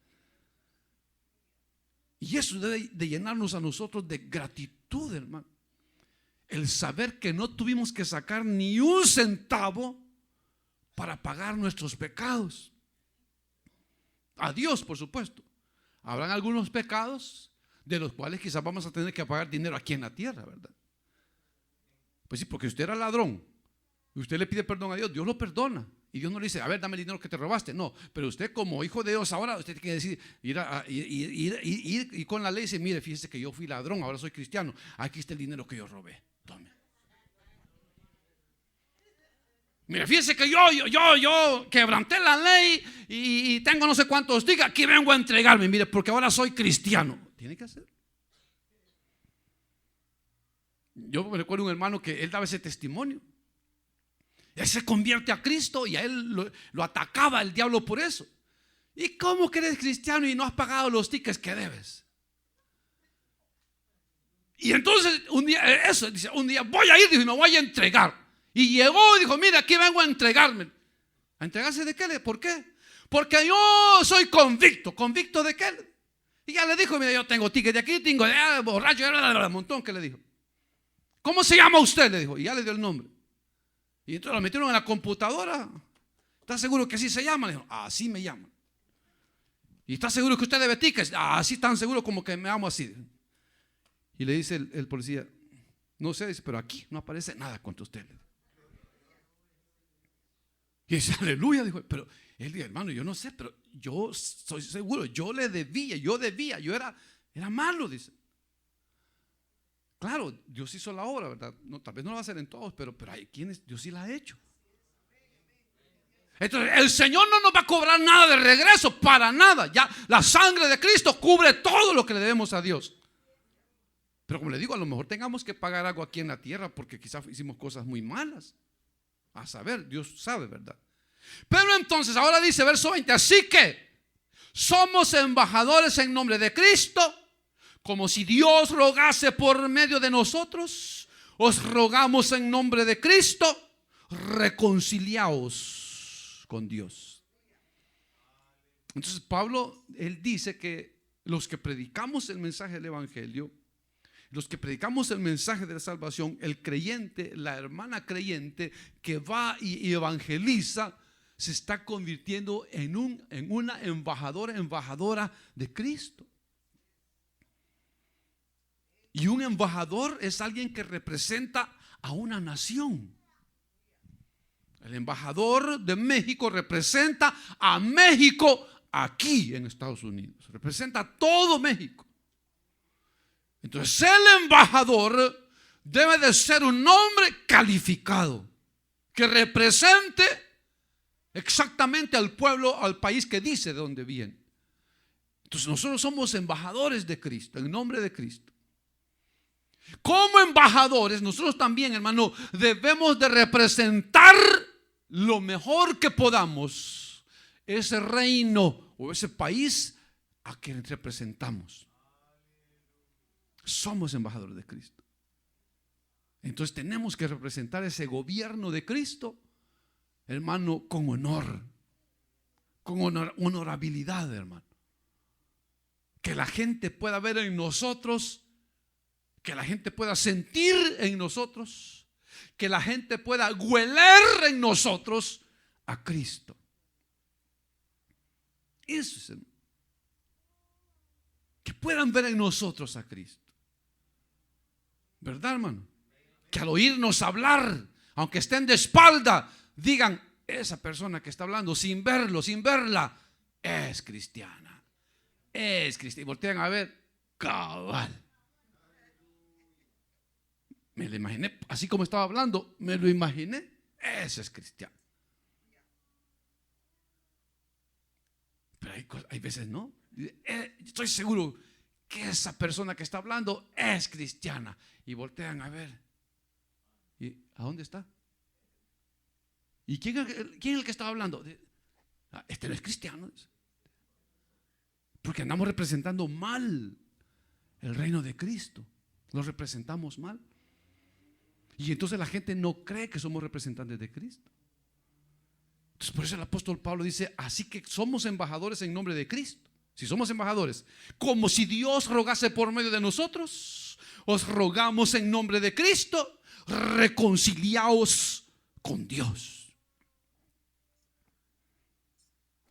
Y eso debe de llenarnos a nosotros de gratitud, hermano. El saber que no tuvimos que sacar ni un centavo para pagar nuestros pecados. A Dios, por supuesto. Habrán algunos pecados de los cuales quizás vamos a tener que pagar dinero aquí en la tierra, ¿verdad? Pues sí, porque usted era ladrón y usted le pide perdón a Dios, Dios lo perdona. Y Dios no le dice: a ver, dame el dinero que te robaste. No, pero usted como hijo de Dios ahora, usted tiene que decir, ir y con la ley dice: mire, fíjese que yo fui ladrón, ahora soy cristiano. Aquí está el dinero que yo robé. Tome. Mira, fíjese que yo quebranté la ley y tengo no sé cuántos días. Aquí vengo a entregarme, mire, porque ahora soy cristiano. Tiene que hacer. Yo me recuerdo un hermano que él daba ese testimonio. Él se convierte a Cristo y a él lo atacaba el diablo por eso. ¿Y cómo que eres cristiano y no has pagado los tickets que debes? Y entonces un día voy a ir y me voy a entregar. Y llegó y dijo: mira, aquí vengo a entregarme. ¿A entregarse de qué? ¿Por qué? Porque yo soy convicto. ¿Convicto de qué? Y ya le dijo: mira, yo tengo ticket de aquí, tengo de borracho, un montón que le dijo. ¿Cómo se llama usted? Le dijo. Y ya le dio el nombre. Y entonces lo metieron en la computadora. ¿Está seguro que así se llama? Le dijo: así me llaman. ¿Y está seguro que usted debe tickets? Así tan seguro como que me llamo así. Y le dice el policía: no sé, pero aquí no aparece nada contra usted. Y dice, aleluya, dijo, pero él dijo, hermano, yo no sé, pero yo soy seguro, yo debía, era malo, dice. Claro, Dios hizo la obra, ¿verdad? No, tal vez no lo va a hacer en todos, pero hay quienes Dios sí la ha hecho. Entonces el Señor no nos va a cobrar nada de regreso, para nada. Ya la sangre de Cristo cubre todo lo que le debemos a Dios. Pero como le digo, a lo mejor tengamos que pagar algo aquí en la tierra porque quizás hicimos cosas muy malas. A saber, Dios sabe, ¿verdad? Pero entonces ahora dice verso 20, así que somos embajadores en nombre de Cristo, como si Dios rogase por medio de nosotros. Os rogamos en nombre de Cristo, reconciliaos con Dios. Entonces Pablo, él dice que los que predicamos el mensaje del evangelio, los que predicamos el mensaje de la salvación, el creyente, la hermana creyente que va y evangeliza, se está convirtiendo en una embajadora de Cristo. Y un embajador es alguien que representa a una nación. El embajador de México representa a México aquí en Estados Unidos. Representa a todo México. Entonces el embajador debe de ser un hombre calificado, que represente exactamente al pueblo, al país que dice de dónde viene. Entonces nosotros somos embajadores de Cristo, en nombre de Cristo. Como embajadores, nosotros también, hermano, debemos de representar lo mejor que podamos ese reino o ese país a quien representamos. Somos embajadores de Cristo. Entonces tenemos que representar ese gobierno de Cristo, hermano, con honor, honorabilidad, hermano. Que la gente pueda ver en nosotros, que la gente pueda sentir en nosotros, que la gente pueda hueler en nosotros a Cristo. Eso es, hermano. Que puedan ver en nosotros a Cristo. ¿Verdad, hermano? Que al oírnos hablar, aunque estén de espalda, digan, esa persona que está hablando sin verlo, sin verla, es cristiana. Es cristiana. Y voltean a ver, cabal. Me lo imaginé, así como estaba hablando, me lo imaginé. Ese es cristiano. Pero hay veces no. Estoy seguro que esa persona que está hablando es cristiana. Y voltean a ver. ¿Y a dónde está? ¿Y quién es el que estaba hablando? Este no es cristiano. Porque andamos representando mal el reino de Cristo. Lo representamos mal. Y entonces la gente no cree que somos representantes de Cristo. Entonces por eso el apóstol Pablo dice, así que somos embajadores en nombre de Cristo. Si somos embajadores, como si Dios rogase por medio de nosotros, os rogamos en nombre de Cristo, reconciliaos con Dios.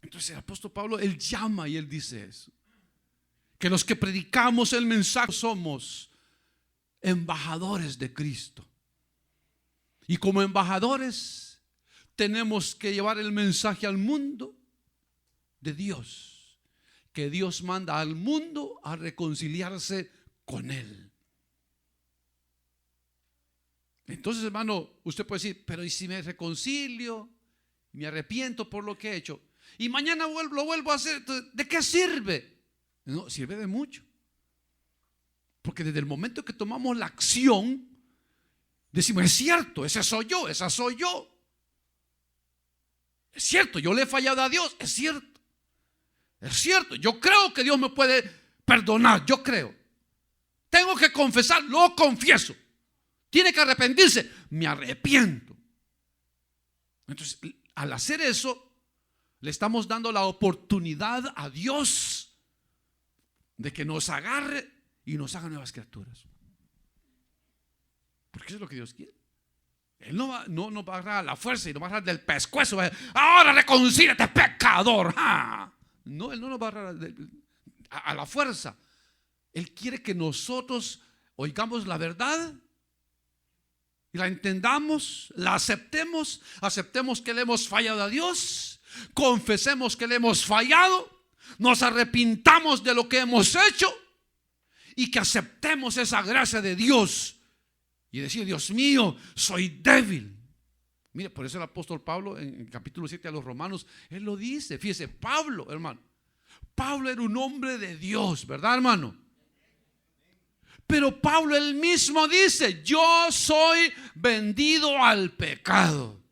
Entonces el apóstol Pablo, él llama y él dice eso, que los que predicamos el mensaje somos embajadores de Cristo. Y como embajadores tenemos que llevar el mensaje al mundo de Dios, que Dios manda al mundo a reconciliarse con Él. Entonces, hermano, usted puede decir, pero ¿y si me reconcilio? Me arrepiento por lo que he hecho y mañana lo vuelvo a hacer, ¿de qué sirve? No, sirve de mucho. Porque desde el momento que tomamos la acción, decimos, es cierto, ese soy yo, esa soy yo. Es cierto, yo le he fallado a Dios, es cierto. Es cierto, yo creo que Dios me puede perdonar, yo creo. Tengo que confesar, lo confieso. Tiene que arrepentirse, me arrepiento. Entonces, al hacer eso, le estamos dando la oportunidad a Dios de que nos agarre y nos haga nuevas criaturas. Porque eso es lo que Dios quiere. Él no va a agarrar a la fuerza y nos va a agarrar del pescuezo. Ahora reconcíliate, pecador. ¡Ja! No, Él no nos va a agarrar a la fuerza. Él quiere que nosotros oigamos la verdad y la entendamos, la aceptemos, aceptemos que le hemos fallado a Dios, confesemos que le hemos fallado, nos arrepintamos de lo que hemos hecho y que aceptemos esa gracia de Dios y decir: Dios mío, soy débil. Mire, por eso el apóstol Pablo en el capítulo 7 a los Romanos, él lo dice. Fíjese, Pablo, hermano, Pablo era un hombre de Dios, ¿verdad, hermano? Pero Pablo él mismo dice: yo soy vendido al pecado,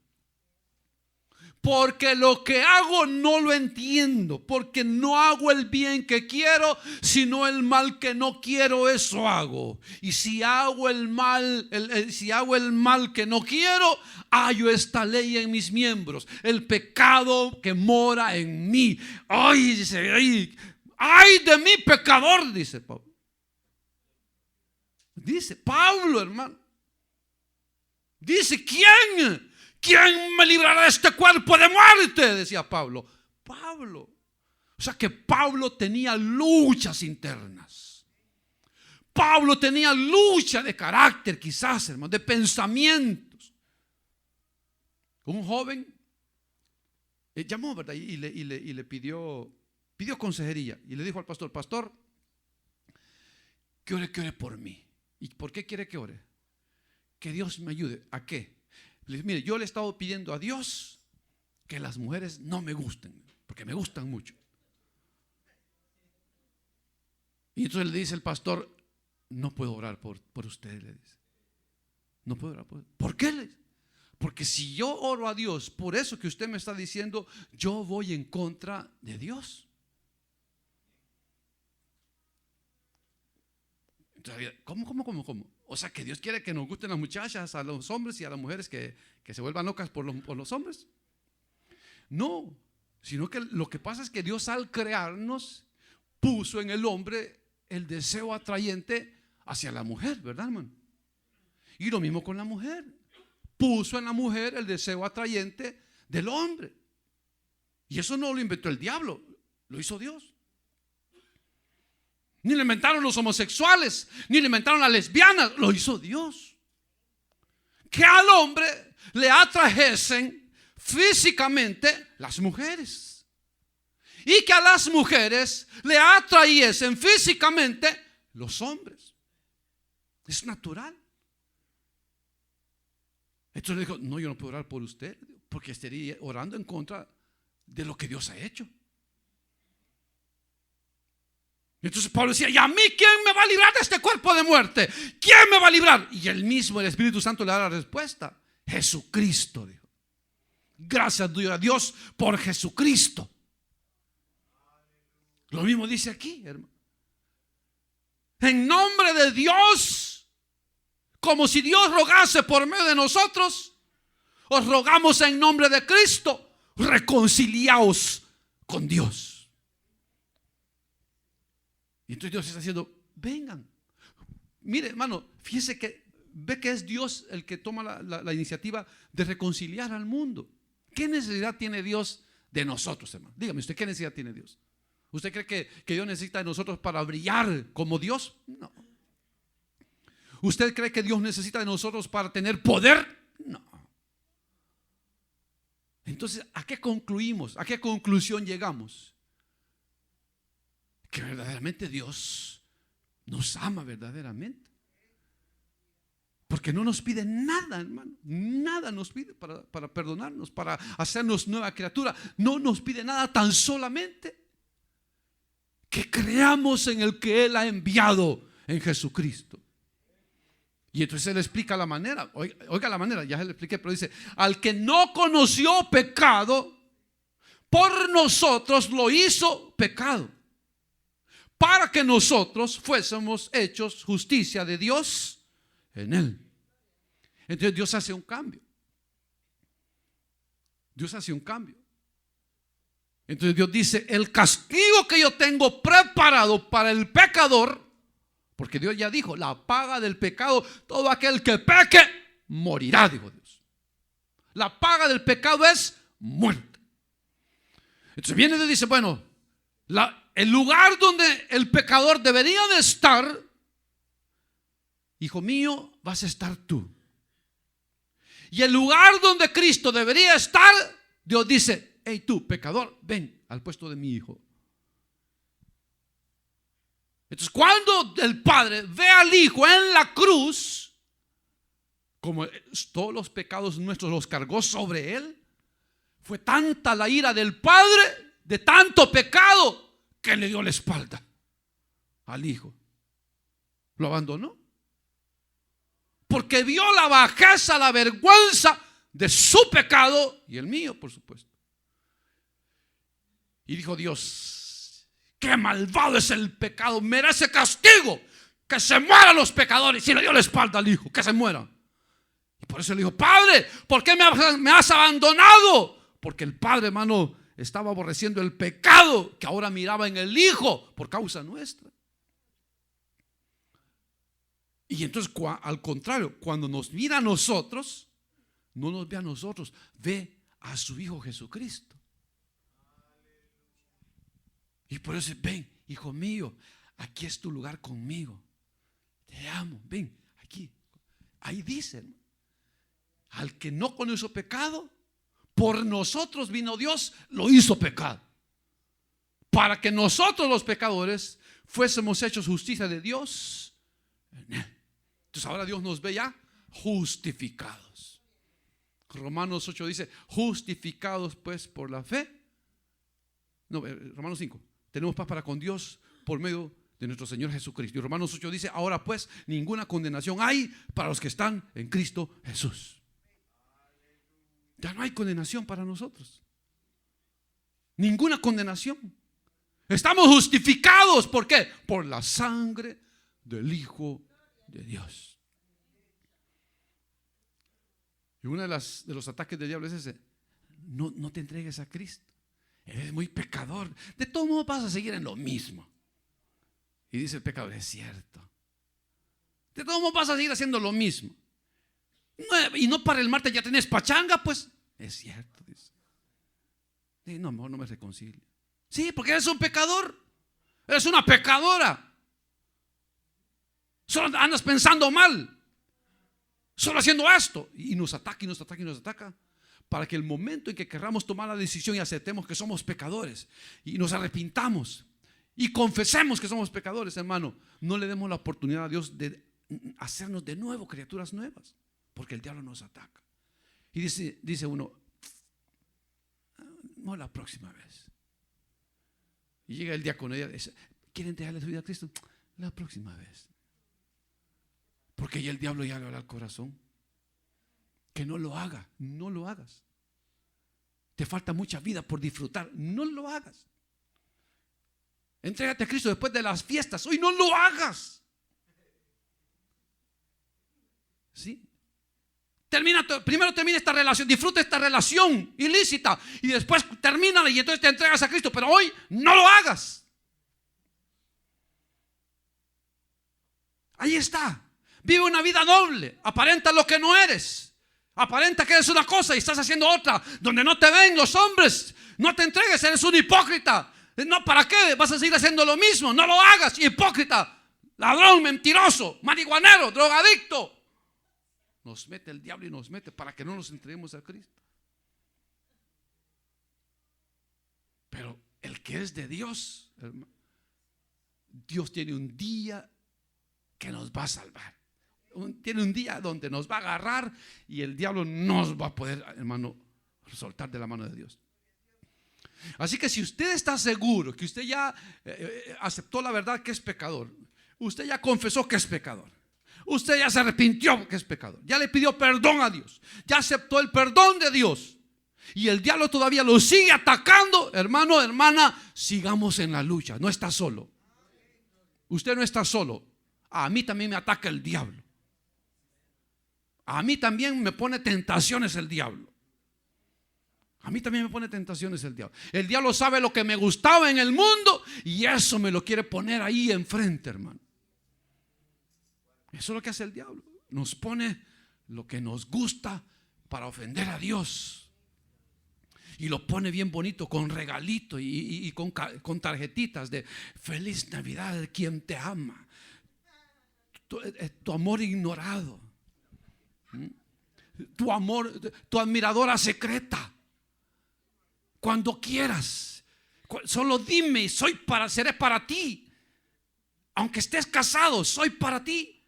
porque lo que hago no lo entiendo, porque no hago el bien que quiero, sino el mal que no quiero, eso hago. Y si hago el mal, si hago el mal que no quiero, hallo esta ley en mis miembros, el pecado que mora en mí. Ay, dice, ay de mí, pecador, dice Pablo. Dice Pablo, hermano. Dice: ¿Quién me librará de este cuerpo de muerte? Decía Pablo. O sea que Pablo tenía luchas internas. Pablo tenía lucha de carácter, quizás, hermano, de pensamientos. Un joven llamó, ¿verdad? Y le pidió consejería. Y le dijo al pastor: pastor, que ore por mí. ¿Y por qué quiere que ore? Que Dios me ayude. ¿A qué? Le dice: mire, yo le he estado pidiendo a Dios que las mujeres no me gusten, porque me gustan mucho. Y entonces le dice el pastor: no puedo orar por usted, le dice. No puedo orar ¿por qué? Le dice: porque si yo oro a Dios por eso que usted me está diciendo, yo voy en contra de Dios. Entonces, ¿cómo? O sea, que Dios quiere que nos gusten las muchachas, a los hombres y a las mujeres que se vuelvan locas por los hombres. No, sino que lo que pasa es que Dios, al crearnos, puso en el hombre el deseo atrayente hacia la mujer, ¿verdad, hermano? Y lo mismo con la mujer. Puso en la mujer el deseo atrayente del hombre. Y eso no lo inventó el diablo, lo hizo Dios. Ni lo inventaron los homosexuales, ni lo inventaron las lesbianas, lo hizo Dios. Que al hombre le atrajesen físicamente las mujeres, y que a las mujeres le atrayesen físicamente los hombres. Es natural. Entonces le dijo: no, yo no puedo orar por usted, porque estaría orando en contra de lo que Dios ha hecho. Entonces Pablo decía: ¿y a mí quién me va a librar de este cuerpo de muerte? ¿Quién me va a librar? Y él mismo, el Espíritu Santo, le da la respuesta: Jesucristo, dijo. Gracias a Dios por Jesucristo. Lo mismo dice aquí, hermano. En nombre de Dios, como si Dios rogase por medio de nosotros, os rogamos en nombre de Cristo: reconciliaos con Dios. Y entonces Dios está diciendo: vengan. Mire, hermano, fíjese que ve que es Dios el que toma la iniciativa de reconciliar al mundo. ¿Qué necesidad tiene Dios de nosotros, hermano? Dígame usted, ¿qué necesidad tiene Dios? ¿Usted cree que Dios necesita de nosotros para brillar como Dios? No. ¿Usted cree que Dios necesita de nosotros para tener poder? No. Entonces, ¿a qué concluimos? ¿A qué conclusión llegamos? Que verdaderamente Dios nos ama verdaderamente, porque no nos pide nada, hermano. Nada nos pide para perdonarnos, para hacernos nueva criatura. No nos pide nada, tan solamente que creamos en el que Él ha enviado, en Jesucristo. Y entonces Él explica la manera. Oiga la manera, ya se le expliqué, pero dice: al que no conoció pecado, por nosotros lo hizo pecado, para que nosotros fuésemos hechos justicia de Dios en Él. Entonces Dios hace un cambio. Dios hace un cambio. Entonces Dios dice: el castigo que yo tengo preparado para el pecador, porque Dios ya dijo: la paga del pecado, todo aquel que peque morirá, dijo Dios. La paga del pecado es muerte. Entonces viene Dios y dice: bueno, el lugar donde el pecador debería de estar, hijo mío, vas a estar tú. Y el lugar donde Cristo debería estar, Dios dice: hey tú, pecador, ven al puesto de mi hijo. Entonces, cuando el Padre ve al Hijo en la cruz, como todos los pecados nuestros los cargó sobre Él, fue tanta la ira del Padre de tanto pecado que le dio la espalda al Hijo. Lo abandonó. Porque vio la bajeza, la vergüenza de su pecado y el mío, por supuesto. Y dijo: Dios, qué malvado es el pecado, merece castigo, que se mueran los pecadores. Y le dio la espalda al Hijo, que se mueran. Y por eso le dijo: Padre, ¿por qué me has abandonado? Porque el Padre, hermano, estaba aborreciendo el pecado que ahora miraba en el Hijo por causa nuestra. Y entonces, al contrario, cuando nos mira a nosotros, no nos ve a nosotros, ve a su Hijo Jesucristo. Y por eso: ven, hijo mío, aquí es tu lugar conmigo. Te amo, ven, aquí. Ahí dice: al que no conoció pecado, por nosotros vino Dios, lo hizo pecado, para que nosotros los pecadores fuésemos hechos justicia de Dios en él. Entonces ahora Dios nos ve ya justificados. Romanos 8 dice: justificados pues por la fe. No, Romanos 5. Tenemos paz para con Dios por medio de nuestro Señor Jesucristo. Y Romanos 8 dice: ahora pues ninguna condenación hay para los que están en Cristo Jesús. Ya no hay condenación para nosotros. Ninguna condenación. Estamos justificados. ¿Por qué? Por la sangre del Hijo de Dios. Y uno de los ataques del diablo es ese: no te entregues a Cristo, eres muy pecador, de todo modo vas a seguir en lo mismo. Y dice el pecador: es cierto, de todo modo vas a seguir haciendo lo mismo. Y no para el martes ya tenés pachanga, pues. Es cierto, dice. No, mejor no me reconcilio. Sí, porque eres un pecador, eres una pecadora. Solo andas pensando mal, solo haciendo esto. Y nos ataca y nos ataca y nos ataca, para que el momento en que querramos tomar la decisión y aceptemos que somos pecadores y nos arrepintamos y confesemos que somos pecadores, hermano, no le demos la oportunidad a Dios de hacernos de nuevo criaturas nuevas, porque el diablo nos ataca. Y dice uno: no, la próxima vez. Y llega el diácono y dice: ¿quieren dejarle su vida a Cristo? La próxima vez. Porque ya el diablo ya le habla al corazón que no lo haga. No lo hagas. Te falta mucha vida por disfrutar. No lo hagas. Entrégate a Cristo después de las fiestas. Hoy no lo hagas. ¿Sí? Primero termina esta relación, disfruta esta relación ilícita y después termínala y entonces te entregas a Cristo. Pero hoy no lo hagas. Ahí está. Vive una vida noble. Aparenta lo que no eres. Aparenta que eres una cosa y estás haciendo otra. Donde no te ven los hombres. No te entregues, eres un hipócrita. No, ¿para qué? Vas a seguir haciendo lo mismo. No lo hagas, hipócrita, ladrón, mentiroso, marihuanero, drogadicto. Nos mete el diablo y nos mete para que no nos entreguemos a Cristo. Pero el que es de Dios, hermano, Dios tiene un día que nos va a salvar. Tiene un día donde nos va a agarrar y el diablo nos va a poder, hermano, soltar de la mano de Dios. Así que si usted está seguro que usted ya aceptó la verdad que es pecador, usted ya confesó que es pecador, usted ya se arrepintió que es pecador, ya le pidió perdón a Dios, ya aceptó el perdón de Dios y el diablo todavía lo sigue atacando, hermano, hermana, sigamos en la lucha. No está solo. Usted no está solo. A mí también me ataca el diablo. A mí también me pone tentaciones el diablo. A mí también me pone tentaciones el diablo. El diablo sabe lo que me gustaba en el mundo y eso me lo quiere poner ahí enfrente, hermano. Eso es lo que hace el diablo. Nos pone lo que nos gusta para ofender a Dios. Y lo pone bien bonito con regalito y con tarjetitas de feliz Navidad de quien te ama. Tu amor ignorado. tu amor, tu admiradora secreta. Cuando quieras, solo dime, seré para ti. Aunque estés casado, soy para ti.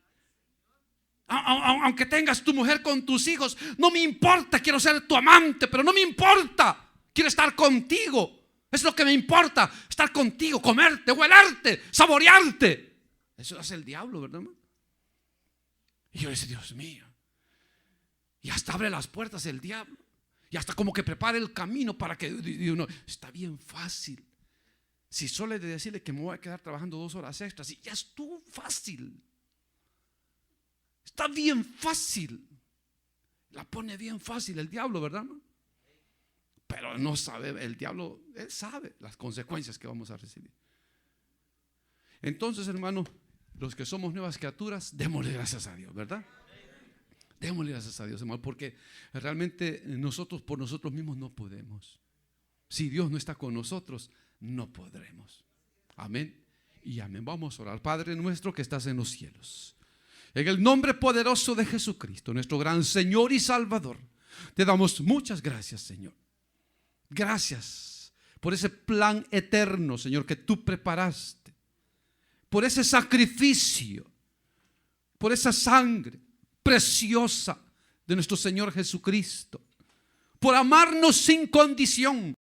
Aunque tengas tu mujer con tus hijos, no me importa, quiero ser tu amante, pero no me importa, quiero estar contigo. Es lo que me importa, estar contigo, comerte, huelarte, saborearte. Eso hace el diablo, ¿verdad, hermano? Y yo decía, Dios mío. Y hasta abre las puertas el diablo. Y hasta como que prepara el camino para que uno, está bien fácil. Si solo he de decirle que me voy a quedar trabajando 2 horas extras, y ya estuvo fácil. Está bien fácil. La pone bien fácil el diablo, ¿verdad? Pero no sabe, el diablo, él sabe las consecuencias que vamos a recibir. Entonces, hermano, los que somos nuevas criaturas, démosle gracias a Dios, ¿verdad? Démosle gracias a Dios, hermano, porque realmente nosotros por nosotros mismos no podemos. Si Dios no está con nosotros, no podremos. Amén y amén. Vamos a orar. Padre nuestro que estás en los cielos, en el nombre poderoso de Jesucristo, nuestro gran Señor y Salvador, te damos muchas gracias, Señor. Gracias por ese plan eterno, Señor, que tú preparaste, por ese sacrificio, por esa sangre preciosa de nuestro Señor Jesucristo, por amarnos sin condición,